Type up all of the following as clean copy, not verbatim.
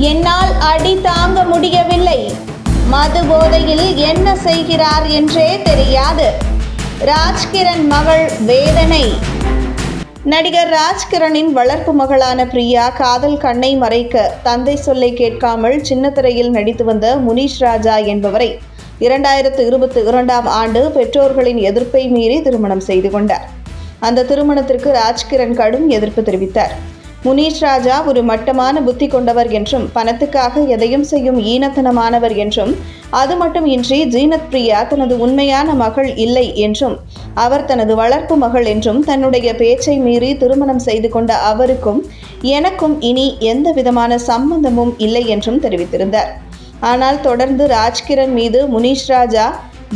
என்னால் அடி தாங்க முடியவில்லை. மது போதையில் என்ன செய்கிறார் என்றே தெரியாது. ராஜ்கிரண் மகள் வேதனை. நடிகர் ராஜ்கிரணின் வளர்ப்பு மகளான பிரியா காதல் கண்ணை மறைக்க தந்தை சொல்லை கேட்காமல் சின்னத்திரையில் நடித்து வந்த முனிஷ் ராஜா என்பவரை 2022ஆம் ஆண்டு பெற்றோர்களின் எதிர்ப்பை மீறி திருமணம் செய்து கொண்டார். அந்த திருமணத்திற்கு ராஜ்கிரண் கடும் எதிர்ப்பு தெரிவித்தார். முனிஷ் ராஜா ஒரு மட்டமான புத்தி கொண்டவர் என்றும் பணத்துக்காக எதையும் செய்யும் ஈனத்தனமானவர் என்றும் அது மட்டும் இன்றி ஜீனத் பிரியா தனது உண்மையான மகள் இல்லை என்றும் அவர் தனது வளர்ப்பு மகள் என்றும் தன்னுடைய பேச்சை மீறி திருமணம் செய்து கொண்ட அவருக்கும் எனக்கும் இனி எந்த விதமான சம்பந்தமும் இல்லை என்றும் தெரிவித்திருந்தார். ஆனால் தொடர்ந்து ராஜ்கிரண் மீது முனிஷ் ராஜா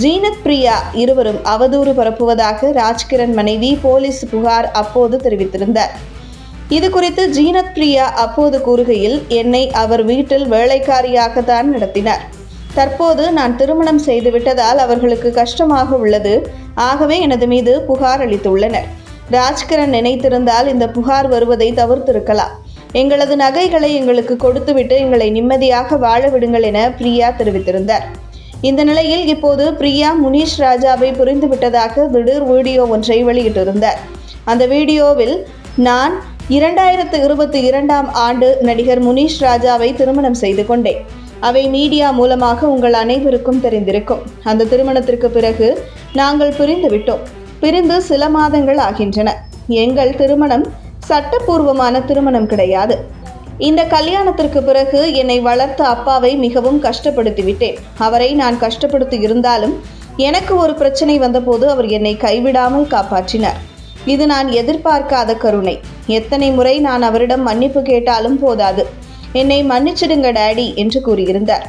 ஜீனத் பிரியா இருவரும் அவதூறு பரப்புவதாக ராஜ்கிரண் மனைவி போலீஸ் புகார் அப்போது தெரிவித்திருந்தார். இது குறித்து ஜீனத் பிரியா அப்போது கூறுகையில், என்னை அவர் வீட்டில் வேலைக்காரியாகத்தான் நடத்தினார். தற்போது நான் திருமணம் செய்துவிட்டதால் அவர்களுக்கு கஷ்டமாக உள்ளது. ஆகவே எனது மீது புகார் அளித்துள்ளனர். ராஜ்கிரண் நினைத்திருந்தால் இந்த புகார் வருவதை தவிர்த்திருக்கலாம். எங்களது நகைகளை எங்களுக்கு கொடுத்துவிட்டு எங்களை நிம்மதியாக வாழ விடுங்கள் என பிரியா தெரிவித்திருந்தார். இந்த நிலையில் இப்போது பிரியா முனிஷ் ராஜாவை புரிந்துவிட்டதாக திடீர் வீடியோ ஒன்றை வெளியிட்டிருந்தார். அந்த வீடியோவில், நான் 2022ஆம் ஆண்டு நடிகர் முனிஷ் ராஜாவை திருமணம் செய்து கொண்டேன். அவை மீடியா மூலமாக உங்கள் அனைவருக்கும் தெரிந்திருக்கும். அந்த திருமணத்திற்கு பிறகு நாங்கள் பிரிந்துவிட்டோம். பிரிந்து சில மாதங்கள் ஆகின்றன. எங்கள் திருமணம் சட்டப்பூர்வமான திருமணம் கிடையாது. இந்த கல்யாணத்திற்கு பிறகு என்னை வளர்த்த அப்பாவை மிகவும் கஷ்டப்படுத்திவிட்டேன். அவரை நான் கஷ்டப்படுத்தி இருந்தாலும் எனக்கு ஒரு பிரச்சனை வந்தபோது அவர் என்னை கைவிடாமல் காப்பாற்றினார். இது நான் எதிர்பார்க்காத கருணை. எத்தனை முறை நான் அவரிடம் மன்னிப்பு கேட்டாலும் போதாது. என்னை மன்னிச்சிடுங்க டாடி என்று கூறியிருந்தார்.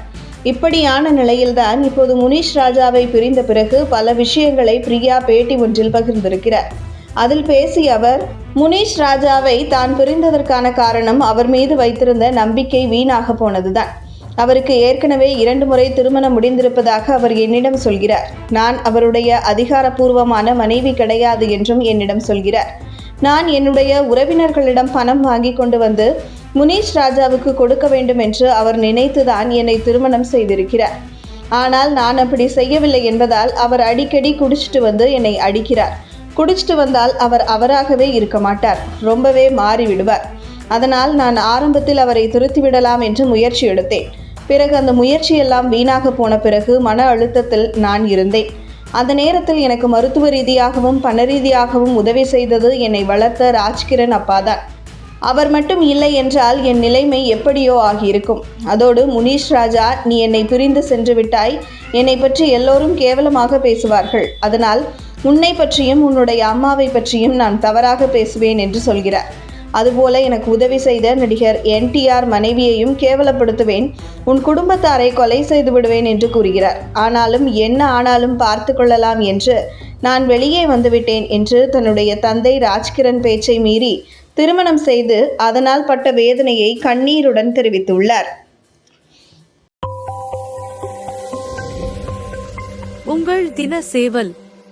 இப்படியான நிலையில்தான் இப்போது முனிஷ் ராஜாவை பிரிந்த பிறகு பல விஷயங்களை பிரியா பேட்டி ஒன்றில் பகிர்ந்திருக்கிறார். அதில் பேசிய அவர், முனிஷ் ராஜாவை தான் பிரிந்ததற்கான காரணம் அவர் மீது வைத்திருந்த நம்பிக்கை வீணாக போனதுதான். அவருக்கு ஏற்கனவே 2 முறை திருமணம் முடிந்திருப்பதாக அவர் என்னிடம் சொல்கிறார். நான் அவருடைய அதிகாரப்பூர்வமான மனைவி கிடையாது என்றும் என்னிடம் சொல்கிறார். நான் என்னுடைய உறவினர்களிடம் பணம் வாங்கி கொண்டு வந்து முனிஷ் ராஜாவுக்கு கொடுக்க வேண்டும் என்று அவர் நினைத்துதான் என்னை திருமணம் செய்திருக்கிறார். ஆனால் நான் அப்படி செய்யவில்லை என்பதால் அவர் அடிக்கடி குடிச்சிட்டு வந்து என்னை அடிக்கிறார். குடிச்சிட்டு வந்தால் அவர் அவராகவே இருக்க மாட்டார், ரொம்பவே மாறிவிடுவார். அதனால் நான் ஆரம்பத்தில் அவரை துரத்திவிடலாம் என்று முயற்சி எடுத்தேன். பிறகு அந்த முயற்சியெல்லாம் வீணாக போன பிறகு மன அழுத்தத்தில் நான் இருந்தேன். அந்த நேரத்தில் எனக்கு மருத்துவ ரீதியாகவும் பண ரீதியாகவும் உதவி செய்தது என்னை வளர்த்த ராஜ்கிரண் அப்பாதான். அவர் மட்டும் இல்லை என்றால் என் நிலைமை எப்படியோ ஆகியிருக்கும். அதோடு முனிஷ் ராஜா, நீ என்னை பிரிந்து சென்று விட்டாய். என்னை பற்றி எல்லோரும் கேவலமாக பேசுவார்கள். அதனால் உன்னை பற்றியும் உன்னுடைய அம்மாவை பற்றியும் நான் தவறாக பேசுவேன் என்று சொல்கிறார். அதுபோல எனக்கு உதவி செய்த நடிகர் NTR மனைவியையும் கேவலப்படுத்துவேன். உன் குடும்பத்தாரை கொலை செய்து விடுவேன் என்று கூறுகிறார். ஆனாலும் என்ன ஆனாலும் பார்த்து கொள்ளலாம் என்று நான் வெளியே வந்துவிட்டேன் என்று தன்னுடைய தந்தை ராஜ்கிரண் பேச்சை மீறி திருமணம் செய்து அதனால் பட்ட வேதனையை கண்ணீருடன் தெரிவித்துள்ளார். உங்கள் தின சேவல்.